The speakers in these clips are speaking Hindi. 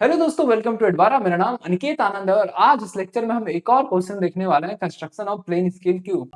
हेलो दोस्तों, वेलकम टू एडवारा। मेरा नाम अनिकेत आनंद है और आज इस लेक्चर में हम एक और क्वेश्चन देखने वाले हैं, construction of plain scale cube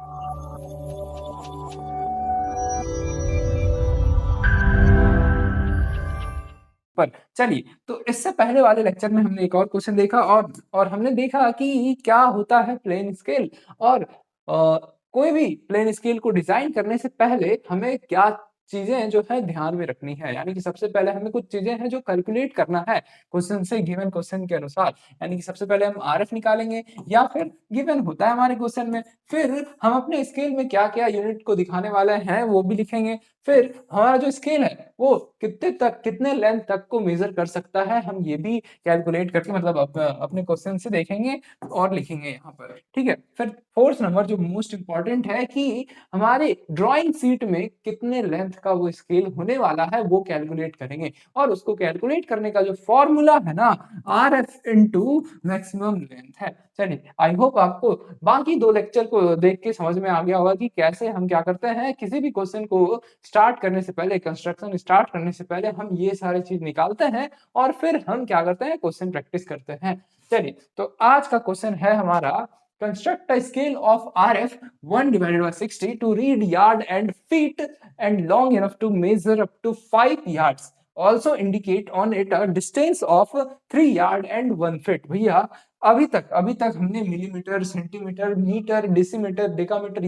पर। चलिए, तो इससे पहले वाले लेक्चर में हमने एक और क्वेश्चन देखा और हमने देखा कि क्या होता है प्लेन स्केल और कोई भी प्लेन स्केल को डिजाइन करने से पहले हमें क्या चीजें जो है ध्यान में रखनी है। यानी कि सबसे पहले हमें कुछ चीजें हैं जो कैलकुलेट करना है क्वेश्चन से, गिवन क्वेश्चन के अनुसार। यानी कि सबसे पहले हम आरएफ निकालेंगे या फिर गिवन होता है हमारे क्वेश्चन में, फिर हम अपने स्केल में क्या क्या यूनिट को दिखाने वाले हैं वो भी लिखेंगे। फिर हमारा जो स्केल है वो कितने लेंथ तक को मेजर कर सकता है, हम ये भी कैलकुलेट करके मतलब अपने क्वेश्चन से देखेंगे और लिखेंगे यहाँ पर। ठीक है, फिर फोर्थ नंबर जो मोस्ट इंपॉर्टेंट है कि हमारे ड्राइंग सीट में कितने लेंथ का वो स्केल होने वाला है वो कैलकुलेट करेंगे। और उसको कैलकुलेट करने का जो फॉर्मूला है ना, R F into maximum length है। चलिए, आई होप आपको बाकी दो लेक्चर को देख के समझ में आ गया होगा कि कैसे हम क्या करते हैं, किसी भी क्वेश्चन को स्टार्ट करने से पहले, कंस्ट्रक्शन स्टार्ट करने से पहले हम ये सारी चीज निकालते हैं और फिर हम क्या करते हैं, क्वेश्चन प्रैक्टिस करते हैं। चलिए, तो आज का क्वेश्चन है हमारा, construct a scale of RF 1/60 to read yard and feet and long enough to measure up to 5 yards. Also indicate on it a distance of 3 yard and 1 feet. भैया, अभी तक हमने millimetre, centimetre, metre, decimetre, decametre,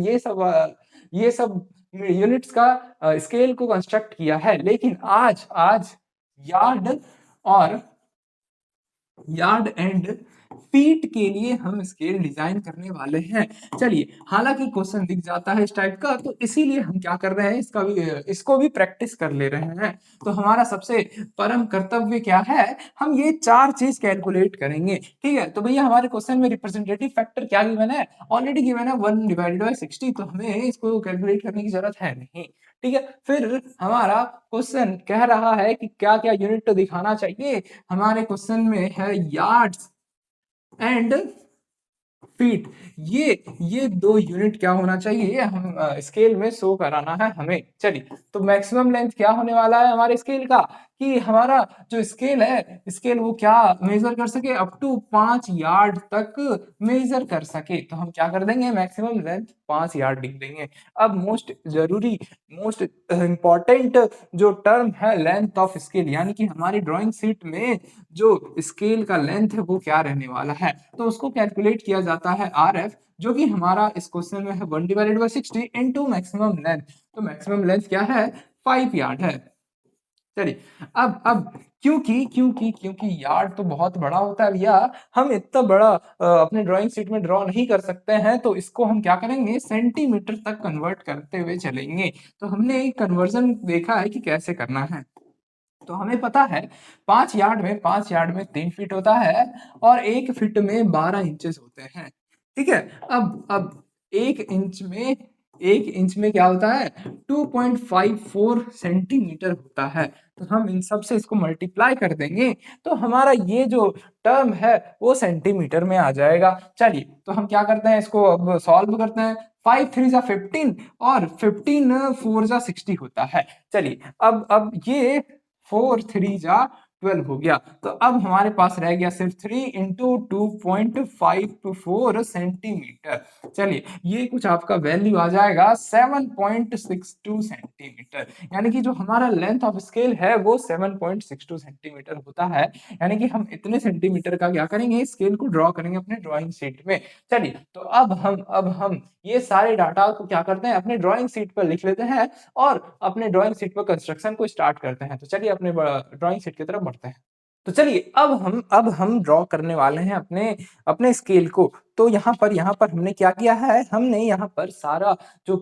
ये सब यूनिट्स का स्केल को कंस्ट्रक्ट किया है। लेकिन आज आज यार्ड और यार्ड एंड फीट के लिए हम स्केल डिजाइन करने वाले हैं। चलिए, हालांकि क्वेश्चन दिख जाता है इस टाइप का, तो इसीलिए हम क्या कर रहे हैं, इसको भी प्रैक्टिस कर ले रहे हैं। तो हमारा सबसे परम कर्तव्य क्या है, हम ये चार चीज कैलकुलेट करेंगे। ठीक है, तो भैया हमारे क्वेश्चन में रिप्रेजेंटेटिव फैक्टर क्या गिवन है, ऑलरेडी गिवन है 1/60। तो हमें इसको कैलकुलेट करने की जरूरत है नहीं। ठीक है, फिर हमारा क्वेश्चन कह रहा है कि क्या क्या यूनिट दिखाना चाहिए। हमारे क्वेश्चन में है यार्ड्स एंड फीट। ये दो यूनिट क्या होना चाहिए, हम स्केल में शो कराना है हमें। चलिए, तो मैक्सिमम लेंथ क्या होने वाला है हमारे स्केल का, कि हमारा जो स्केल है, स्केल वो क्या मेजर कर सके, अप टू 5 यार्ड तक मेजर कर सके। तो हम क्या कर देंगे, मैक्सिमम लेंथ 5 यार्ड लिख देंगे। अब मोस्ट जरूरी, मोस्ट इंपॉर्टेंट जो टर्म है, लेंथ ऑफ स्केल, यानी कि हमारी ड्राइंग शीट में जो स्केल का लेंथ है वो क्या रहने वाला है, तो उसको कैलकुलेट किया जाता है आर एफ, जो कि हमारा इस क्वेश्चन में है 1/60 इंटू मैक्सिमम लेंथ। तो मैक्सिमम लेंथ क्या है, 5 यार्ड है। चलिए, अब क्योंकि यार्ड तो बहुत बड़ा होता है भैया, हम इतना बड़ा अपने ड्राइंग शीट में ड्रॉ नहीं कर सकते हैं, तो इसको हम क्या करेंगे, सेंटीमीटर तक कन्वर्ट करते हुए चलेंगे। तो हमने एक कन्वर्जन देखा है कि कैसे करना है। तो हमें पता है 5 यार्ड में 3 फीट होता है और 1 फीट में 12 इंचेस होते हैं। ठीक है, अब 1 इंच में क्या होता है, 2.54 सेंटीमीटर होता है। तो हम इन सब से इसको मल्टीप्लाई कर देंगे तो हमारा ये जो टर्म है वो सेंटीमीटर में आ जाएगा। चलिए, तो हम क्या करते हैं, इसको अब सॉल्व करते हैं। 5 3 जा 15 और 15 4 जा 60 होता है। चलिए, अब ये 4 3 जा 12 हो गया। तो अब हमारे पास रह गया सिर्फ 3 इंटू 2.54 सेंटीमीटर। चलिए, ये कुछ आपका वैल्यू आ जाएगा 7.62 सेंटीमीटर। यानी कि जो हमारा लेंथ ऑफ स्केल है वो 7.62 सेंटीमीटर होता है। यानी कि हम इतने सेंटीमीटर का क्या करेंगे, स्केल को ड्रॉ करेंगे अपने ड्राइंग शीट में। चलिए, तो अब हम ये सारे डाटा को क्या करते हैं, अपने ड्राइंग शीट पर लिख लेते हैं और अपने ड्राइंग शीट पर कंस्ट्रक्शन को स्टार्ट करते हैं। तो चलिए, अपने ड्राइंग शीट की तरफ बढ़ते हैं। तो चलिए, अब हम ड्रॉ करने वाले हैं अपने अपने स्केल को। तो यहाँ पर हमने क्या किया है, हमने यहाँ पर सारा जो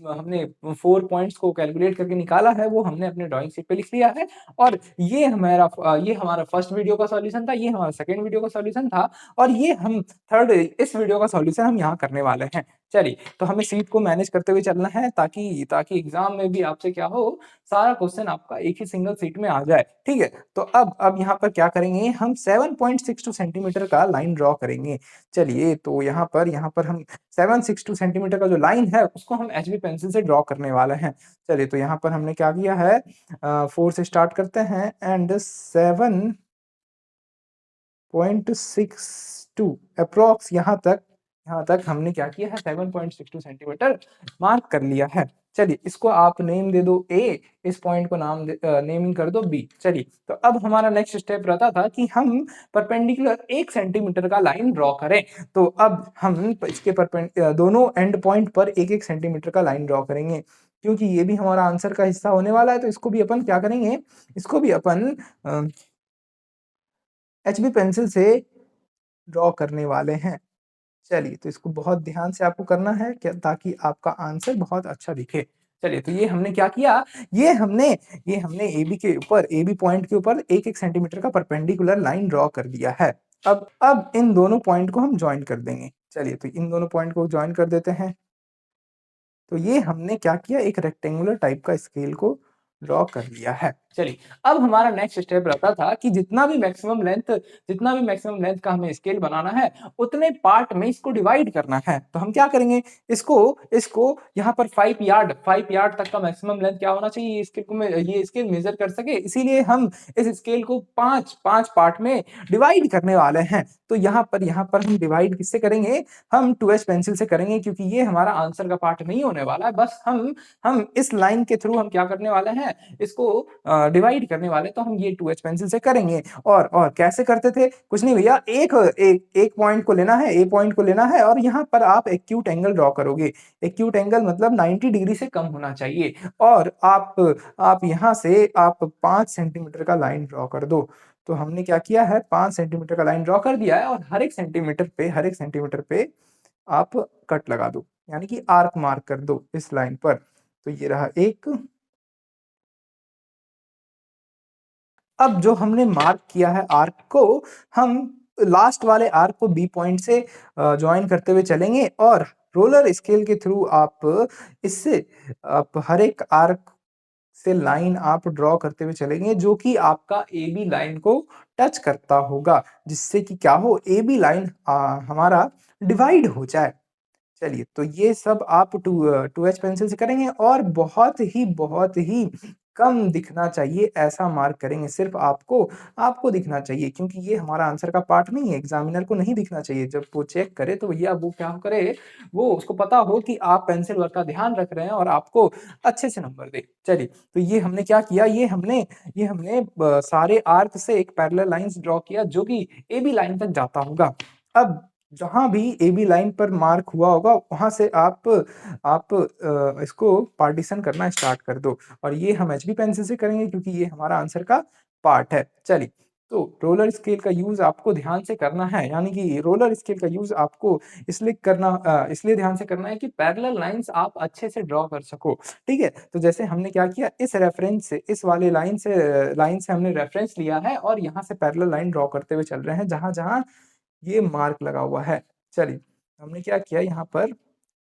हमने 4 पॉइंट्स को कैलकुलेट करके निकाला है वो हमने अपने ड्राइंग शीट पे लिख लिया है। और ये हमारा फर्स्ट वीडियो का सॉल्यूशन था, ये हमारा सेकंड वीडियो का सॉल्यूशन था और ये हम थर्ड इस वीडियो का सॉल्यूशन हम यहाँ करने वाले हैं। चलिए, तो हमें शीट को मैनेज करते हुए चलना है ताकि ताकि एग्जाम में भी आपसे क्या हो, सारा क्वेश्चन आपका एक ही सिंगल शीट में आ जाए। ठीक है, तो अब यहाँ पर क्या करेंगे, हम 7.62 सेंटीमीटर का लाइन ड्रॉ करेंगे। चलिए, तो यहाँ पर हम 762 सेंटीमीटर का जो लाइन है उसको हम HB पेंसिल से ड्रॉ करने वाले हैं। चलिए, तो यहाँ पर हमने क्या किया है, 4 से स्टार्ट करते हैं एंड 7 7.62 अप्रॉक्स यहाँ तक हमने क्या किया है 7.62 सेंटीमीटर मार्क कर लिया है। चलिए इसको आप नेम दे दो ए, इस पॉइंट को नेमिंग कर दो बी। चलिए तो अब हमारा नेक्स्ट स्टेप रहता था कि हम परपेंडिकुलर 1 सेंटीमीटर का लाइन ड्रॉ करें। तो अब हम इसके दोनों एंड पॉइंट पर 1-1 सेंटीमीटर का लाइन ड्रॉ करेंगे। क्योंकि ये भी हमारा आंसर का हिस्सा होने वाला है तो इसको भी अपन क्या करेंगे, इसको भी अपन एचबी पेंसिल से ड्रॉ करने वाले हैं। चलिए तो इसको बहुत ध्यान से आपको करना है क्या, ताकि आपका आंसर बहुत अच्छा दिखे। चलिए तो ये हमने क्या किया, ये हमने एबी के ऊपर, एबी पॉइंट के ऊपर 1-1 सेंटीमीटर का परपेंडिकुलर लाइन ड्रॉ कर दिया है। अब इन दोनों पॉइंट को हम जॉइन कर देंगे। चलिए तो इन दोनों पॉइंट को जॉइन कर देते हैं। तो ये हमने क्या किया, एक रेक्टेंगुलर टाइप का स्केल को ड्रॉ कर लिया है। चलिए अब हमारा नेक्स्ट स्टेप रहता था कि जितना भी मैक्सिमम लेंथ का हमें स्केल बनाना है, उतने पार्ट में इसको डिवाइड करना है। तो हम क्या करेंगे, इसको इसको यहाँ पर 5 यार्ड तक का मैक्सिमम लेंथ क्या होना चाहिए, ये स्केल मेजर कर सके, इसीलिए हम इस स्केल को 5 पार्ट में डिवाइड करने वाले हैं। तो यहाँ पर हम डिवाइड किससे करेंगे, हम 2H पेंसिल से करेंगे, क्योंकि ये हमारा आंसर का पार्ट नहीं होने वाला है। बस हम इस लाइन के थ्रू हम क्या करने वाले हैं, इसको डिवाइड करने वाले, तो हम ये 2H पेंसिल से करेंगे। और कैसे करते थे, कुछ नहीं भैया, एक पॉइंट को लेना है, ए पॉइंट को लेना है, और यहाँ पर आप एक्यूट एंगल ड्रॉ करोगे। एक्यूट एंगल मतलब 90 डिग्री से कम होना चाहिए, और आप यहाँ से आप 5 सेंटीमीटर का लाइन ड्रॉ कर दो। तो हमने क्या किया है, 5 सेंटीमीटर का लाइन ड्रॉ कर दिया है, और हर एक सेंटीमीटर पे आप कट लगा दो, यानी कि आर्क मार्क कर दो इस लाइन पर। तो ये रहा एक। अब जो हमने मार्क किया है आर्क को, हम लास्ट वाले आर्क को बी पॉइंट से ज्वाइन करते हुए चलेंगे, और रोलर स्केल के थ्रू इससे आप हर एक आर्क से लाइन आप ड्रॉ करते हुए चलेंगे, जो कि आपका ए बी लाइन को टच करता होगा, जिससे कि क्या हो, ए बी लाइन हमारा डिवाइड हो जाए। चलिए तो ये सब आप 2H पेंसिल से करेंगे, और बहुत ही कम दिखना चाहिए ऐसा मार्क करेंगे। सिर्फ आपको दिखना चाहिए, क्योंकि ये हमारा आंसर का पार्ट नहीं है, एग्जामिनर को नहीं दिखना चाहिए। जब वो चेक करे तो भैया वो क्या करे, वो उसको पता हो कि आप पेंसिल वर्क का ध्यान रख रहे हैं और आपको अच्छे से नंबर दे। चलिए तो ये हमने क्या किया, ये हमने सारे आर्क से एक पैरेलल लाइंस ड्रॉ किया, जो कि ए बी लाइन तक जाता होगा। अब जहाँ भी ए बी लाइन पर मार्क हुआ होगा, वहां से इसको पार्टीशन करना स्टार्ट कर दो, और ये हम एचबी पेंसिल से करेंगे, क्योंकि ये हमारा आंसर का पार्ट है। चलिए तो रोलर स्केल का यूज आपको ध्यान से करना है, यानी कि रोलर स्केल का यूज आपको इसलिए ध्यान से करना है कि पैरेलल लाइंस आप अच्छे से ड्रॉ कर सको। ठीक है, तो जैसे हमने क्या किया, इस वाले लाइन से हमने रेफरेंस लिया है, और यहाँ से पैरेलल लाइन ड्रॉ करते हुए चल रहे हैं, जहां जहां ये मार्क लगा हुआ है। चलिए हमने क्या किया, यहाँ पर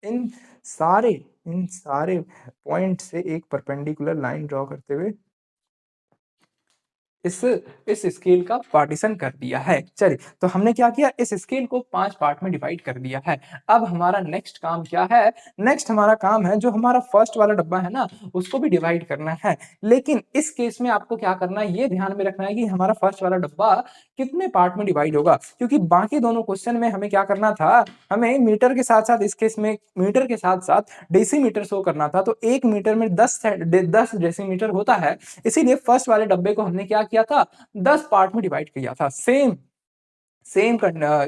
इन सारे इन सारे पॉइंट से एक परपेंडिकुलर लाइन ड्रॉ करते हुए इस स्केल का पार्टीशन कर दिया है। चलिए तो हमने क्या किया, इस स्केल को 5 पार्ट में डिवाइड कर दिया है। अब हमारा नेक्स्ट काम क्या है, नेक्स्ट हमारा काम है, जो हमारा फर्स्ट वाला डब्बा है ना, उसको भी डिवाइड करना है। लेकिन इस केस में आपको क्या करना है, ये ध्यान में रखना है कि हमारा फर्स्ट वाला डब्बा कितने पार्ट में डिवाइड होगा, क्योंकि बाकी दोनों क्वेश्चन में हमें क्या करना था, हमें मीटर के साथ साथ, इस केस में मीटर के साथ साथ डेसीमीटर शो करना था। तो 1 मीटर में 10 डेसीमीटर होता है, इसीलिए फर्स्ट वाले डब्बे को हमने क्या किया था, 10 पार्ट में डिवाइड किया था। सेम सेम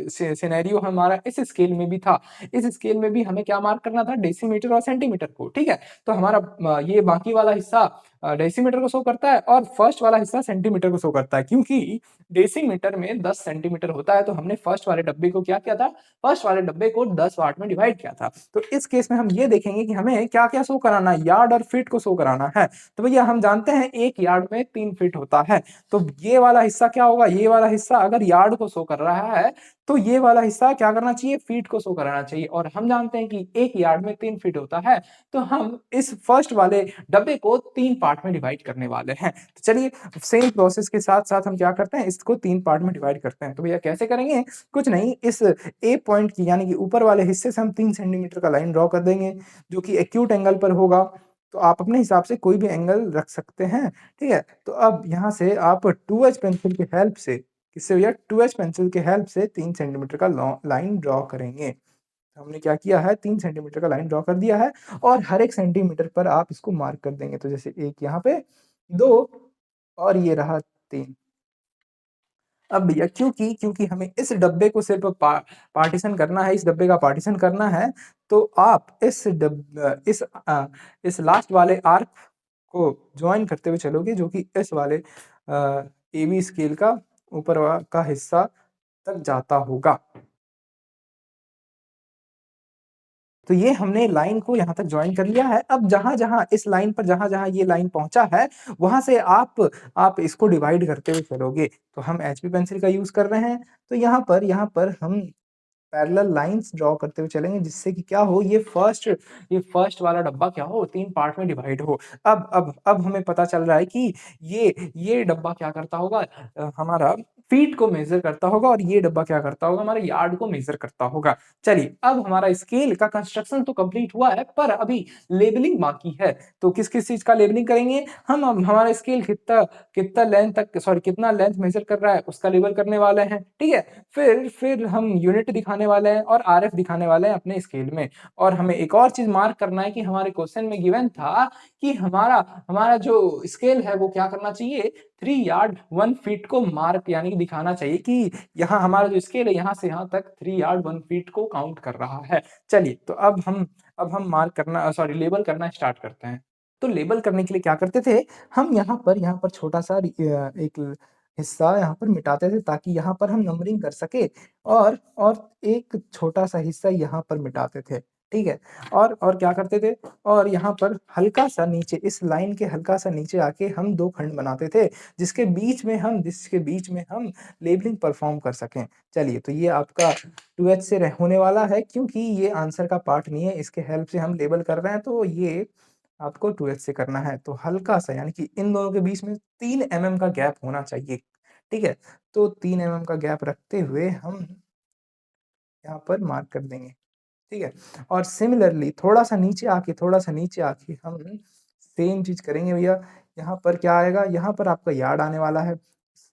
सिनेरियो हमारा इस स्केल में भी था। इस स्केल में भी हमें क्या मार्क करना था, डेसीमीटर और सेंटीमीटर को। ठीक है, तो हमारा ये बाकी वाला हिस्सा डेसीमीटर को शो करता है, और फर्स्ट वाला हिस्सा सेंटीमीटर को शो करता है, क्योंकि डेसीमीटर में 10 सेंटीमीटर होता है। तो हमने फर्स्ट वाले डब्बे को क्या किया था, फर्स्ट वाले डब्बे को 10 पार्ट में डिवाइड किया था। तो इस केस में हम ये देखेंगे कि हमें क्या क्या शो कराना है, यार्ड और फीट को शो कराना है। तो भैया हम जानते हैं 1 यार्ड में 3 फीट होता है। तो ये वाला हिस्सा क्या होगा, ये वाला हिस्सा अगर यार्ड को शो कर रहा है, तो ये वाला हिस्सा क्या करना चाहिए, फीट को शो कराना चाहिए। और हम जानते हैं कि 1 यार्ड में 3 फीट होता है, तो हम इस फर्स्ट वाले डब्बे को 3 पार्ट में डिवाइड करने वाले हैं। तो चलिए सेम प्रोसेस के साथ साथ हम क्या करते हैं, इसको 3 पार्ट में डिवाइड करते हैं। तो भैया कैसे करेंगे, कुछ नहीं, इस ए पॉइंट की यानी कि ऊपर वाले हिस्से से हम 3 सेंटीमीटर का लाइन ड्रॉ कर देंगे, जो कि एक्यूट एंगल पर होगा। तो आप अपने हिसाब से कोई भी एंगल रख सकते हैं। ठीक है, तो अब यहाँ से आप 2H पेंसिल की हेल्प से किससे भैया 2H पेंसिल के हेल्प से 3 सेंटीमीटर का लाइन ड्रॉ करेंगे। तो हमने क्या किया है 3 सेंटीमीटर का लाइन ड्रॉ कर दिया है और हर एक सेंटीमीटर पर आप इसको मार्क कर देंगे। तो जैसे 1 यहाँ पे, 2 और ये रहा 3। अब भैया क्योंकि हमें इस डब्बे को सिर्फ़ पार्टीशन करना है, इस डब्बे का पार्टीशन करना है, तो आप इस लास्ट वाले आर्क को जॉइन करते हुए चलोगे जो कि इस वाले एबी स्केल का ऊपर का हिस्सा तक जाता होगा। तो ये हमने लाइन को यहाँ तक जॉइन कर लिया है। अब जहाँ-जहाँ इस लाइन पर जहाँ-जहाँ ये लाइन पहुँचा है, वहाँ से आप इसको डिवाइड करते हुए चलोगे। तो हम एचबी पेंसिल का यूज़ कर रहे हैं, तो यहाँ पर हम पैरेलल लाइन्स ड्रॉ करते हुए चलेंगे जिससे कि क्या हो ये फर्स्ट वाला डब्बा क्या हो 3 पार्ट में डिवाइड हो। अब हमें पता चल रहा है कि ये डब्बा क्या करता होगा हमारा फीट को मेज़र करता होगा और ये डब्बा क्या करता होगा हमारे यार्ड को मेज़र करता होगा। चलिए अब हमारा स्केल का कंस्ट्रक्शन तो कंप्लीट हुआ है पर अभी लेबलिंग बाकी है। तो किस-किस चीज़ का लेबलिंग करेंगे? हम अब हमारा स्केल कितना लेंथ तक सॉरी कितना लेंथ मेज़र कर रहा है उसका लेबल करने वाले हैं, ठीक है? फिर हम यूनिट दिखाने वाले हैं और आरएफ दिखाने वाले हैं अपने स्केल में। और हमें एक और चीज़ मार्क करना है कि हमारे क्वेश्चन में गिवन था कि हमारा हमारा जो स्केल है वो क्या करना चाहिए 3 यार्ड 1 फीट को मार्क यानी कि दिखाना चाहिए कि यहाँ हमारा जो स्केल है यहाँ से यहाँ तक 3 यार्ड 1 फीट को काउंट कर रहा है। चलिए तो अब हम मार्क करना सॉरी लेबल करना स्टार्ट करते हैं। तो लेबल करने के लिए क्या करते थे, हम यहाँ पर छोटा-सा एक हिस्सा यहाँ पर मिटाते थे ताकि यहाँ पर हम नंबरिंग कर सकें और एक छोटा-सा हिस्सा यहाँ पर मिटाते थे, ठीक है? और क्या करते थे और यहाँ पर हल्का-सा नीचे इस लाइन के हल्का-सा नीचे आके हम 2 खंड बनाते थे, जिसके बीच में हम लेबलिंग परफ़ॉर्म कर सकें। चलिए, तो ये आपका 2H से होने वाला है क्योंकि ये आंसर का पार्ट नहीं है, इसके हेल्प से हम लेबल कर रहे हैं, तो ये आपको 2H से करना है। तो हल्का-सा यानी कि इन दोनों के बीच में 3 एमएम का गैप होना चाहिए, ठीक है? तो 3 एमएम का गैप रखते हुए हम यहाँ पर मार्क कर देंगे, ठीक है? और सिमिलरली थोड़ा-सा नीचे आके हम सेम चीज़ करेंगे भैया। यहाँ पर क्या आएगा, यहाँ पर आपका यार्ड आने वाला है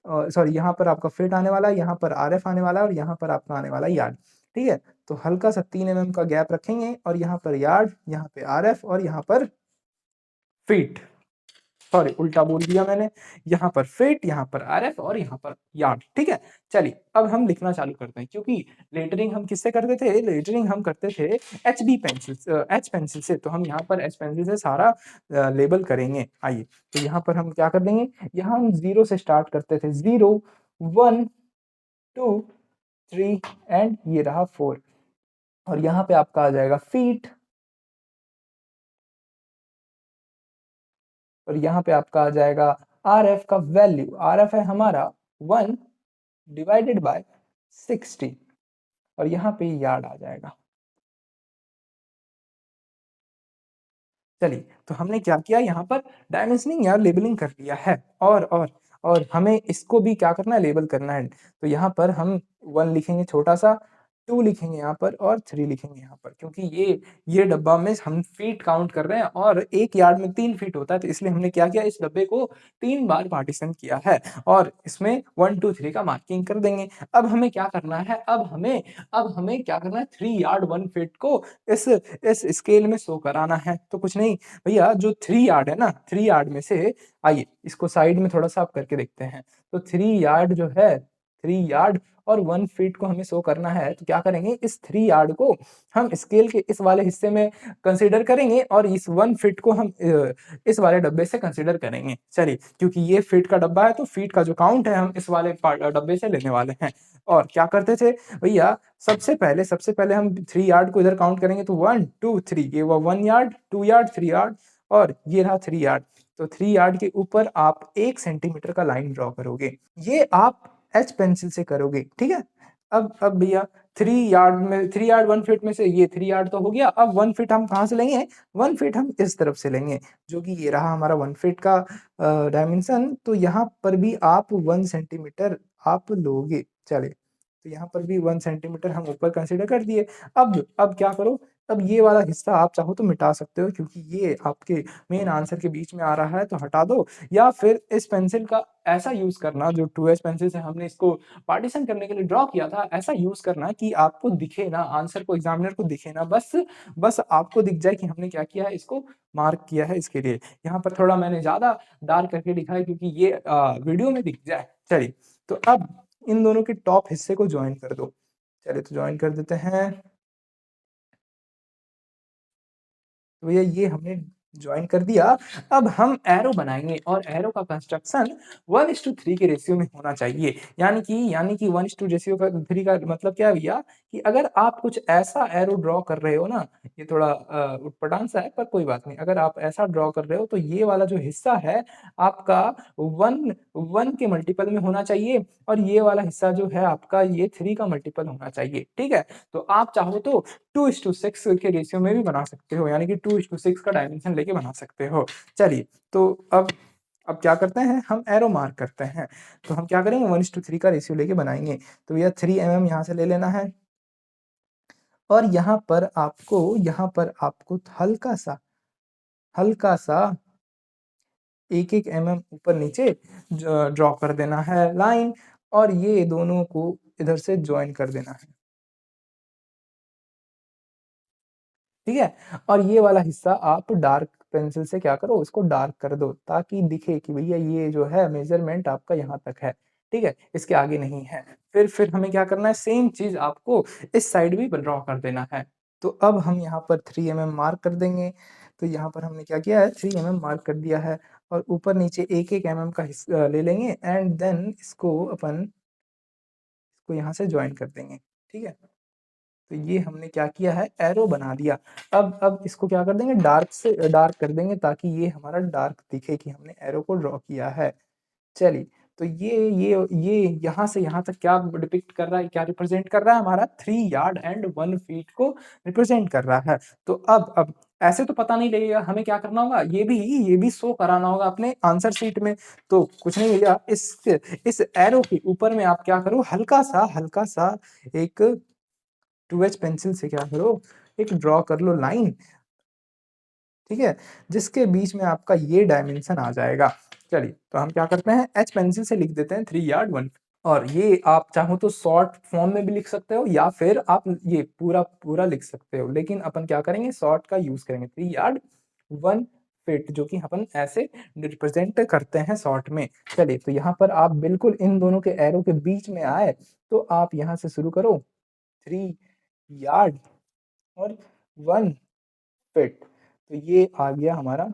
सॉरी यहाँ पर आपका फिट आने वाला है, यहाँ पर आरएफ आने वाला है और यहाँ पर आपका आने वाला है यार्ड, ठीक है? तो हल्का-सा 3 एमएम का गैप रखेंगे और यहाँ पर यार्ड, यहाँ पे आरएफ और यहाँ पर फीट। सॉरी उल्टा बोल दिया मैंने, यहाँ पर फिट, यहाँ पर आरएफ और यहाँ पर यार्ड, ठीक है? चलिए, अब हम लिखना चालू करते हैं क्योंकि लेटरिंग हम किससे करते थे? लेटरिंग हम करते थे एच पेंसिल से, तो हम यहाँ पर एच पेंसिल से सारा लेबल करेंगे। आइए, तो यहाँ पर हम क्या कर देंगे, यहाँ हम 0 से स्टार्ट करते थे, 0, 1, 2, 3 एंड ये रहा 4 और यहाँ पे आपका आ जाएगा फीट और यहाँ पे आपका आ जाएगा आरएफ का वैल्यू, आरएफ है हमारा 1 डिवाइडेड बाय 60 और यहाँ पे यार्ड आ जाएगा। चलिए, तो हमने क्या किया यहाँ पर डायमेंशनिंग या लेबलिंग कर लिया है और हमें इसको भी क्या करना है लेबल करना है। तो यहाँ पर हम 1 लिखेंगे छोटा-सा, 2 लिखेंगे यहाँ पर और 3 लिखेंगे यहाँ पर क्योंकि ये डब्बा में हम फीट काउंट कर रहे हैं और 1 यार्ड में 3 फीट होता है तो इसलिए हमने क्या किया इस डब्बे को 3 बार पार्टीशन किया है और इसमें 1, 2, 3 का मार्किंग कर देंगे। अब हमें क्या करना है, अब हमें क्या करना है 3 यार्ड 1 फीट को इस स्केल में शो कराना है। तो कुछ नहीं भैया जो 3 यार्ड है ना, 3 यार्ड में से आइए इसको साइड में थोड़ा-सा आप करके देखते हैं। तो 3 यार्ड जो है 3 यार्ड और 1 फीट को हमें शो करना है, तो क्या करेंगे इस 3 यार्ड को हम स्केल के इस वाले हिस्से में कंसीडर करेंगे और इस 1 फीट को हम इस वाले डब्बे से कंसीडर करेंगे। चलिए, क्योंकि ये फीट का डब्बा है तो फीट का जो काउंट है हम इस वाले डब्बे से लेने वाले हैं। और क्या करते थे भैया सबसे पहले हम 3 यार्ड को इधर काउंट करेंगे तो 1, 2, 3 ये हुआ 1 यार्ड, 2 यार्ड, 3 यार्ड और ये रहा 3 यार्ड। तो 3 यार्ड के ऊपर आप 1 सेंटीमीटर का लाइन ड्रॉ करोगे। ये आप एच पेंसिल से करोगे, ठीक है? अब भैया 3 यार्ड 1 फीट में से ये 3 यार्ड तो हो गया, अब 1 फीट हम कहाँ से लेंगे? 1 फीट हम इस तरफ से लेंगे, जो कि ये रहा हमारा 1 फीट का डायमेंशन तो यहाँ पर भी आप 1 सेंटीमीटर आप लोगे। चलिए, तो यहाँ पर भी 1 सेंटीमीटर हम ऊपर कंसीडर कर दिए। अब क्या करो, अब ये वाला हिस्सा आप चाहो तो मिटा सकते हो क्योंकि ये आपके मेन आंसर के बीच में आ रहा है तो हटा दो, या फिर इस पेंसिल का ऐसा यूज़ करना जो 2H पेंसिल से हमने इसको पार्टीशन करने के लिए ड्रॉ किया था, ऐसा यूज़ करना कि आपको दिखे ना, आंसर को एग्ज़ामिनर को दिखे ना, बस आपको दिख जाए कि हमने क्या किया है, इसको मार्क किया है इसके लिए। यहाँ पर थोड़ा मैंने ज़्यादा डार्क करके लिखा है क्योंकि ये वीडियो में दिख जाए। चलिए, तो अब इन दोनों के टॉप हिस्से को जॉइन कर दो। चलिए तो जॉइन कर देते हैं। तो भैया ये हमने जॉइन कर दिया। अब हम एरो बनाएँगे और एरो का कंस्ट्रक्शन 1:3 के रेशियो में होना चाहिए। यानी कि 1:3 रेशियो का 3 का मतलब क्या है भैया, कि अगर आप कुछ ऐसा एरो ड्रॉ कर रहे हो ना, ये थोड़ा उटपटांग सा है पर कोई बात नहीं। अगर आप ऐसा ड्रॉ कर रहे हो तो ये वाला जो हिस्सा है आपका 1 के मल्टीपल में होना चाहिए और ये वाला हिस्सा जो है आपका ये 3 का मल्टीपल होना चाहिए। ठीक है? तो आप चाहो तो 2:6 के रेशियो में भी बना सकते हो, यानी कि 2:6 का डायमेंशन लेके बना सकते हो। चलिए, तो अब क्या करते हैं, हम एरो मार्क करते हैं। तो हम क्या करेंगे, 1:3 का रेशियो लेके बनाएँगे। तो भैया 3 यहाँ से ले लेना है और यहाँ पर आपको हल्का-सा 1-1 ऊपर नीचे ड्रॉ कर देना है लाइन और ये दोनों को इधर से जॉइन कर देना है। ठीक है? और ये वाला हिस्सा आप डार्क पेंसिल से क्या करो, इसको डार्क कर दो ताकि दिखे कि भैया ये जो है मेज़रमेंट आपका यहाँ तक है। ठीक है? इसके आगे नहीं है। फिर हमें क्या करना है, सेम चीज़ आपको इस साइड भी ड्रॉ कर देना है। तो अब हम यहाँ पर 3 मार्क कर देंगे। तो यहाँ पर हमने क्या किया है, 3 मार्क कर दिया है और ऊपर-नीचे 1-1 का ले लेंगे एंड देन इसको यहाँ से जॉइन कर देंगे। ठीक है? तो ये हमने क्या किया है, एरो बना दिया। अब इसको क्या कर देंगे, डार्क से डार्क कर देंगे ताकि ये हमारा डार्क दिखे कि हमने एरो को ड्रॉ किया है। चलिए, तो ये यहाँ से यहाँ तक क्या डिपिक्ट कर रहा है, क्या रिप्रेज़ेंट कर रहा है, हमारा 3 यार्ड एंड 1 फीट को रिप्रेज़ेंट कर रहा है। तो अब ऐसे तो पता नहीं लगेगा, हमें क्या करना होगा, ये भी शो कराना होगा अपने आंसर शीट में। तो कुछ नहीं भैया, इस एरो के ऊपर में आप क्या करो, हल्का-सा एक 2H पेंसिल से क्या करो, एक ड्रॉ कर लो लाइन, ठीक है? जिसके बीच में आपका ये डायमेंशन आ जाएगा। चलिए, तो हम क्या करते हैं, H पेंसिल से लिख देते हैं 3 यार्ड 1 और ये आप चाहो तो शॉर्ट फॉर्म में भी लिख सकते हो या फिर आप ये पूरा लिख सकते हो। लेकिन अपन क्या करेंगे, शॉर्ट का यूज़ करेंगे, 3 यार्ड 1 फीट जो कि अपन ऐसे रिप्रेज़ेंट करते हैं शॉर्ट में। चलिए, तो यहाँ पर आप बिल्कुल इन दोनों के एरो के बीच में आए, तो आप यहाँ से शुरू करो, 3 यार्ड और 1 फिट। तो ये आ गया हमारा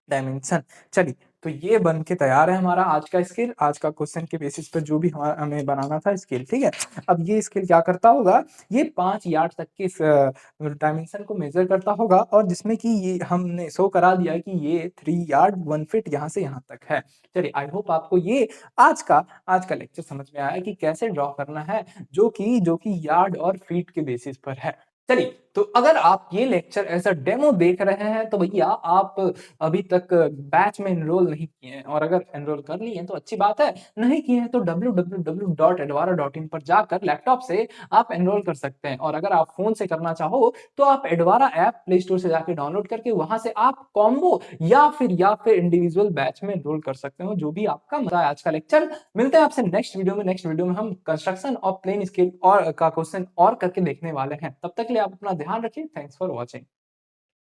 डायमेंशन। चलिए, तो ये बन के तैयार है हमारा आज का स्केल, आज का क्वेश्चन के बेसिस पे जो भी हमें बनाना था स्केल, ठीक है? अब ये स्केल क्या करता होगा, ये 5 यार्ड तक के इस डायमेंशन को मेज़र करता होगा और जिसमें कि ये हमने शो करा दिया है कि ये 3 यार्ड 1 फीट यहाँ से यहाँ तक है। चलिए, आई होप आपको ये आज का लेक्चर समझ में आया कि कैसे ड्रॉ करना है, जो कि यार्ड और फीट के बेसिस पर है। चलिए, तो अगर आप ये लेक्चर एज़ अ डेमो देख रहे हैं, तो भैया आप अभी तक बैच में एनरोल नहीं किए हैं और अगर एनरोल कर लिए हैं तो अच्छी बात है, नहीं किए हैं तो www.edvara.in पर जाकर लैपटॉप से आप एनरोल कर सकते हैं और अगर आप फ़ोन से करना चाहो तो आप एडवारा ऐप प्ले स्टोर से जाके डाउनलोड करके वहाँ से आप कॉम्बो या फिर इंडिविजुअल बैच में एनरोल कर सकते हो, जो भी आपका मज़ा है आज का लेक्चर। मिलते हैं आपसे नेक्स्ट वीडियो में हम कंस्ट्रक्शन ऑफ प्लेन स्केल और का क्वेश्चन और करके देखने वाले हैं। तब तक के लिए आप अपना ध्यान रखिए। Thanks for watching.